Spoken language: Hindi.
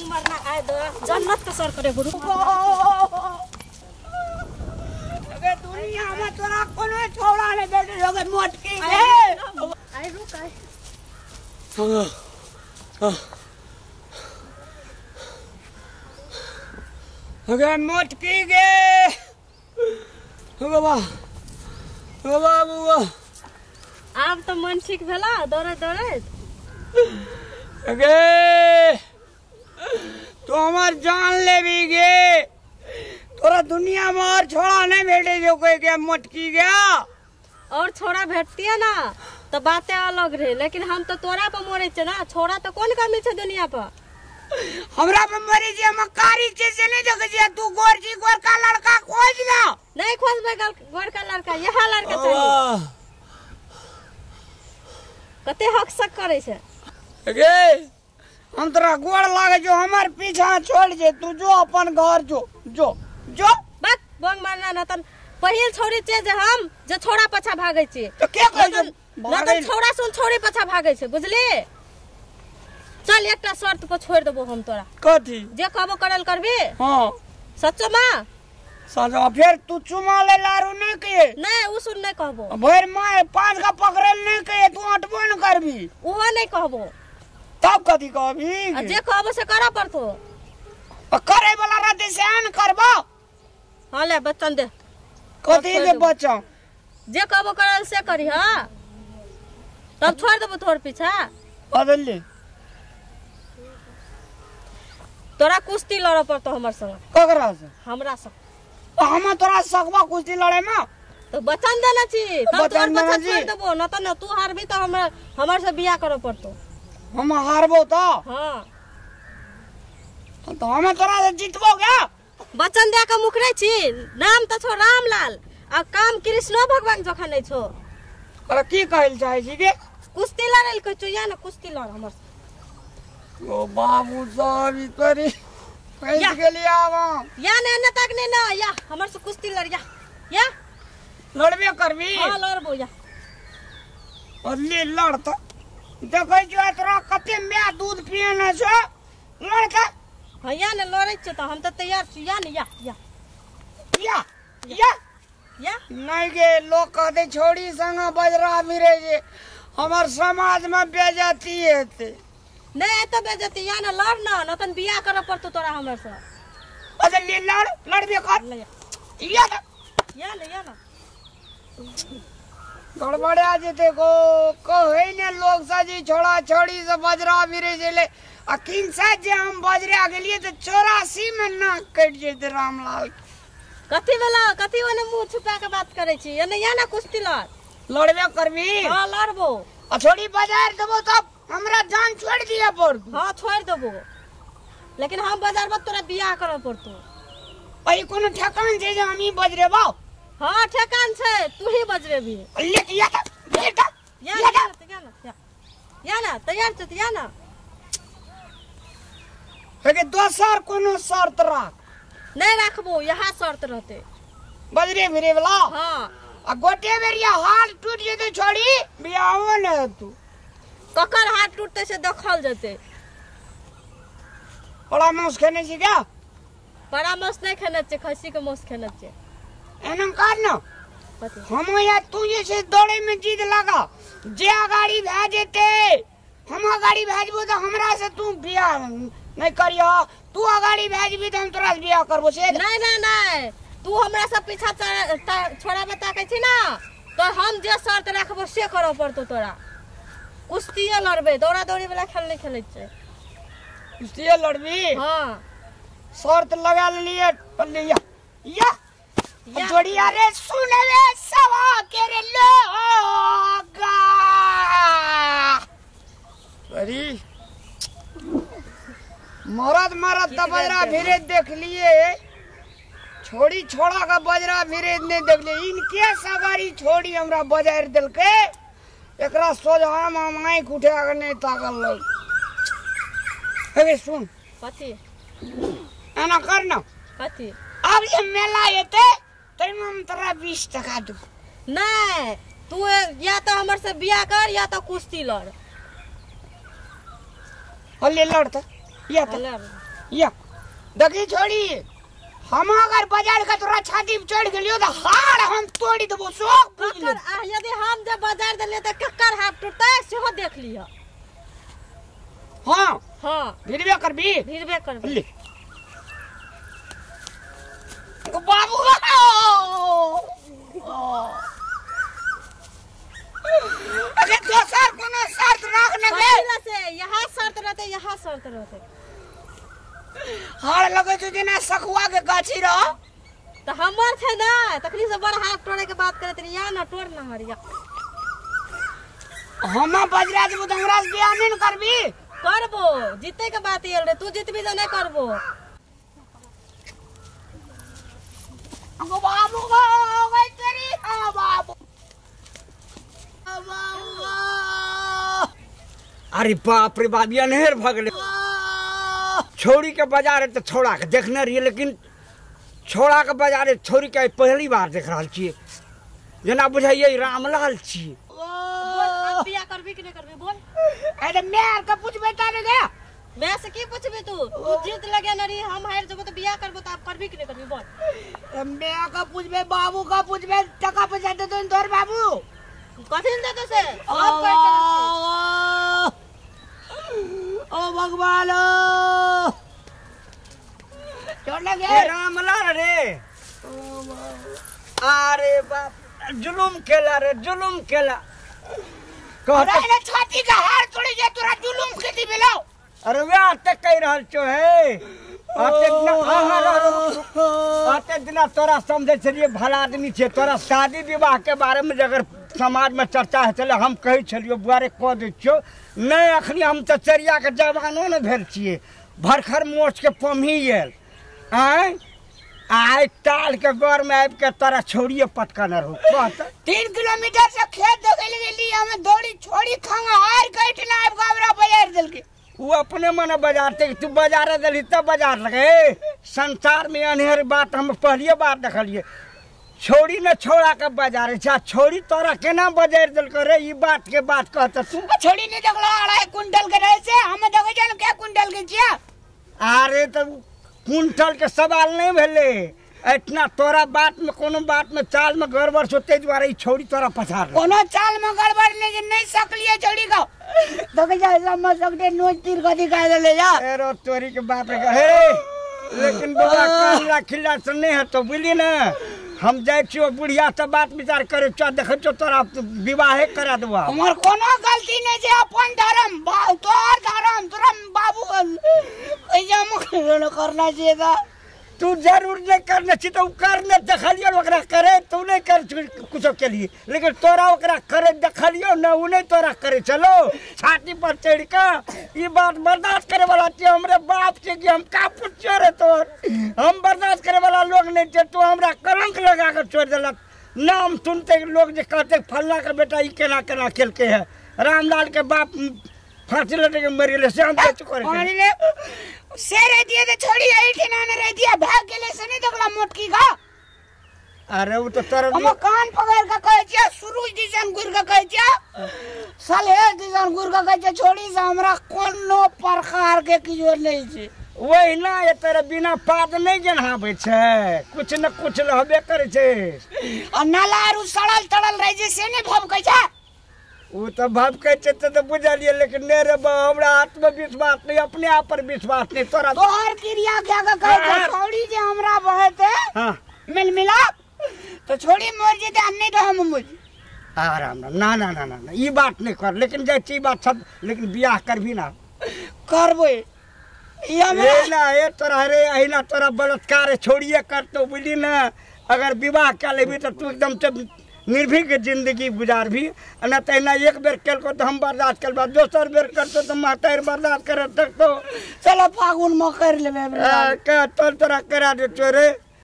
मरना आए दो जन्नत का सर करे गुरु। अबे दुनिया में तोरा कोनो छोड़ा नहीं बैठे लोगे मोटकी के। आई रुक आई। अगे मोटकी गे। बाबा बाबा आब तो मन ठीक भेला दौड़े दौड़े। अगे तू हमार जान ले भी गे। तोरा दुनिया में और छोड़ा नहीं भेटे जो कोई क्या मोटकी गया। और छोड़ा भेटती है ना तो बातें अलग रहे, लेकिन हम तो तोरा पे मरे छे ना। छोड़ा तो कौन कमी छे दुनिया पर। हमरा पे मरी जे मकारी छे से नहीं देखे जे तू गोर का लड़का खोज ना। नहीं खोजबे गोर का लड़का, यह लड़का चाहिए। कते हक सक करे छे। अगे हम तोरा गोड़ लागे जो हमार पीछा छोड़ जे तू जो अपन घर जो जो जो बक बंग मारना न तन पहिल छोरी छे जे हम जे छोड़ा पछा भागे छी। तो के कह जो न तो छोड़ा सुन छोरी पछा भागे छे बुझली। चल एकटा शर्त पर छोड़ देबो हम तोरा। कथी जे कहबो करल करबी। हां सच्चो मां साजा फिर तू चुमा ले लारू नहीं के। नहीं उ सुन नहीं कहबो। भैर मां पांच का पकड़ल नहीं के तू अटबो न करबी। ओहो नहीं कहबो तब कथी कहबी। जे कहबो से करा पड़तो। करे वाला रहते से आन करबो। हां ले बच्चन दे। कथी के बच्चा जे कहबो करल से करी। हां तब छोड़ देबो तोर पीछा। बदल ले तोरा कुश्ती लड़ पड़तो हमर संग। ककरा से हमरा संग। हम तोरा सकबा कुश्ती लड़े में तो बचन देना छी तब तोर बचन पछा देना छोड़ छी। देबो न तो न तू हारबी तो हमर से बियाह करे पड़तो। हम हारबो तो हां तो हम तोरा से जीतबो क्या। बचन दे के मुकरे छी। नाम तो छो रामलाल आ काम कृष्ण भगवान जखा नहीं छो। अरे की कहल चाहे छी के कुश्ती लड़ल के या न कुश्ती लड़ हमर से। ओ बाबू साहब ई तोरी कैसे के लिए आवा या न तक नहीं ना या हमर से कुश्ती लड़ या लड़बे करबी। हां लड़बो या और ले लड़ तो देखै जो तोरा कते मैं दूध पियना छ लड़का। हां या न लड़ै छ त हम त तैयार छी। या न या नहीं गे लोग कहते छोड़ी संग बजरा फिरे जे हमार समाज में बेइज्जती हेते। नहीं तो बेइज्जती या न लड़ न तन बियाह करे पड़तो तोरा हमर से। अच्छा ले लड़बे कर ले या न गड़बड़ा जेते को कहे ने लोग साजी छोड़ा छोड़ी से बजरा फिरे जेले आ किन से जे हम बजरा गेलिए तो 84 में ना कट जेते रामलाल। कथी वाला कथी ओने मुंह छुपा के बात करे छी। या न कुश्ती लड़ लड़बे करबी। हां लड़बो। आ छोड़ी बाजार देबो तब हमरा जान छोड़ दिया पड़। हां छोड़ देबो लेकिन हम बाजार में तोरा बियाह करे पड़तो। पई कोनो ठकान जे हम ही बजरेबो। हां ठेकान छे तू ही बजरेबी। ले किया था बेटा या न तैयार छ या न है दोसर कोनो शर्त राख। नहीं रखबो यहाँ शर्त रहते बजरे फिरे वाला। हां आ गोटे बेरिया हाथ टूट जेते छोड़ी बियाहो न तू ककर हाथ टूटते से देखल जते। बड़ा मांस खाने छी क्या। बड़ा मांस नहीं खाना छे खस्सी के मांस खाना छे। एनम कर न हम या तू जे से दौड़े में जीत लगा जे गाड़ी भे जेते हम गाड़ी भेजबो तो हमरा से तू बियाह नहीं करियो। तू गाड़ी भेजबी तो हम तोरा से बियाह करबो से। नहीं तू हमरा से पीछा छोड़ा बता के छी ना तो हम जे शर्त रखबो से करो पड़तो तोरा। कुश्ती लड़बे दौड़ा दौड़ी वाला खेल नहीं खेले छे। कुश्ती लड़बी। हां शर्त लगा लिए पल्ले या जोड़िया रे सुन ले सवा के रे लोगा। अरे मरद तो बजरा फिरे देख लिए छोड़ी छोड़ा का बजरा फिरे नहीं देख लिए। इनके सगारी छोड़ी हमरा बाजार दिल के एकरा सोझा माइक उठे अगर नहीं ताकल लोग। अरे सुन कथी एना कर ना कथी अब ये मेला येते तई में हम तोरा 20 टका दू। नहीं तू या तो हमर से बियाह कर या तो कुश्ती लड़। हल्ले लड़ तो या तो या देखी छोड़ी हम अगर बाजार का तोरा छाती पे चढ़ गेलियो तो हाड़ हम तोड़ी देबो शौक बुझ ले। यदि हम जब बाजार देलिए तो कक्कर हाथ टूटता है सेहो देख लियो। हां हां भिड़बे करबी ले ले बाबू अरे दोसर कोनो शर्त रखने के से यहाँ शर्त रहते हाड़ लगे छै जेना सखुआ के गाछी रह तो हमर छै ना तखनी से बड़ हाथ तोड़े के बात करत रही या ना तोड़ ना हरिया। हम बजरा देबो त हमरा से बियाह नहीं करबी। करबो जीते के बात ये रे तू जीतबी तो नहीं करबो। बाबू गई तेरी हां बाबू अरे बाप रे बाप ये नहर भगले छोड़ी के बाजार तो छोड़ा के देखने रही लेकिन छोड़ा के बाजार छोड़ी के पहली बार देख रहा छी जना बुझाइए रामलाल छी। बोल बियाह करबी कि नहीं करबी बोल। अरे मैं आर का पूछबे त ने गया मैं से की पूछबी तू जीत लगे न रही हम हार जब तो बियाह करबो तो आप करबी कि नहीं करबी बोल। मैं का पूछबे बाबू का पूछबे टका पैसा दे तो तोर बाबू कथि दे तो से ओ भगवान छोड़ लगे रामलाल रे अरे बाप जुलुम केला कहता है छाती का हार तोड़ी जे तोरा जुलुम के दी बेलो। अरे वे आते कह रहल छो है आते दिना तोरा समझे छलिए भला आदमी छे तोरा शादी विवाह के बारे में अगर समाज में चर्चा है चले हम कही छलियो बुआरे कह दे छो नहीं अखनी हम तो चरिया के जवानो न भेल छिए भरखर मोच के पमही गेल आय टाल के गौर में आब के तोरा छोड़िए पटकन रहो 3 किलोमीटर से खेत देखे गेली हमें दौड़ी छोड़ी खांगा हार गइठ ना आब गावरा बाजार देल के वो अपने मन बाजार ते तू बाजार देली तब बाजार लगे संसार में अनहर बात हम पहली बार देखलिए छोड़ी न छोड़ा के बाजार छा छोड़ी तोरा केना बाजार देल करे ई बात के बात कहत तू छोड़ी नहीं देखला 2.5 कुंटल के रहे से हम देखे जान के कुंटल के छिया। अरे तो कुंटल के सवाल नहीं भेले इतना तोरा बात में कोनो बात में चाल में गड़बड़ सोते द्वारा ई छोड़ी तोरा पछाड़ कोनो चाल में गड़बड़ नहीं सकलिए छोड़ी को देखे जा समझ सकते नोच तीर को दिखा दे जा एरो तोरी के बाप रे हे लेकिन बाबा काला खिला सुनने है तो बोली ना हम जाय छियो बुढ़िया से बात विचार करे छ देख छ तोरा विवाह करा देबा हमर कोनो गलती नहीं छै अपन धर्म तोर धर्म तोरा बाबू ए जम करना चाहिए तू जरूर नहीं करना चाहिए तो करने देखलियो ओकरा करे तू नहीं कर कुछ के लिए लेकिन तोरा ओकरा करे देखलियो ना उ नहीं तोरा करे चलो छाती पर चढ़ के ई बात बर्दाश्त करे वाला छी हमरे बाप से कि हम का पूछो रे तोर हम बर्दाश्त करे वाला लोग नहीं छे तू हमरा कलंक लगा के छोड़ देलक नाम सुनते लोग जे कहते फल्ला का बेटा ई केना केना खेल के है रामलाल के बाप फांसी लटे के मर गेले से हम बेच करे से रे दिए तो छोड़ी आई थी ना रे दिया भाग गेले से नहीं देखला मोटकी का। अरे वो तो तरह हम कान पकड़ के कहे छ सुरुज दिसन गुर के कहे छ साले दिसन गुर के कहे छ छोड़ी से हमरा कोनो प्रकार के किजोर नहीं छै वही ना ये तेरे बिना पाद नहीं जनाबे छे कुछ न कुछ रहबे करे छे आ नालारू सड़ल तड़ल रह जे से नहीं भव कहे छ वो तो भाव कहे तो बुझलिए लेकिन मेरे हमरा आत्मविश्वास नहीं अपने आप पर विश्वास नहीं तोरा तोहर क्रिया क्या का कहे छोड़ी जे हमरा बहते हां मिल मिला तो छोड़ी मोर जे हम नहीं तो हम मुझ आराम ना ना ना ना ई बात नहीं कर लेकिन जे ची बात सब लेकिन बियाह कर भी ना करबे ये ना ये तोरा रे अहिना तोरा बलात्कार छोड़िए कर तो बोली ना अगर विवाह कर लेबी तो तू एकदम से निर्भीक जिंदगी गुजार भी न तो एक बेर केलको तो हम बर्दाश्त कर दोसर बेर करतो तो मातार बर्दाश्त कर तो चलो फागुन में कर लेबे तोरा करा दे रे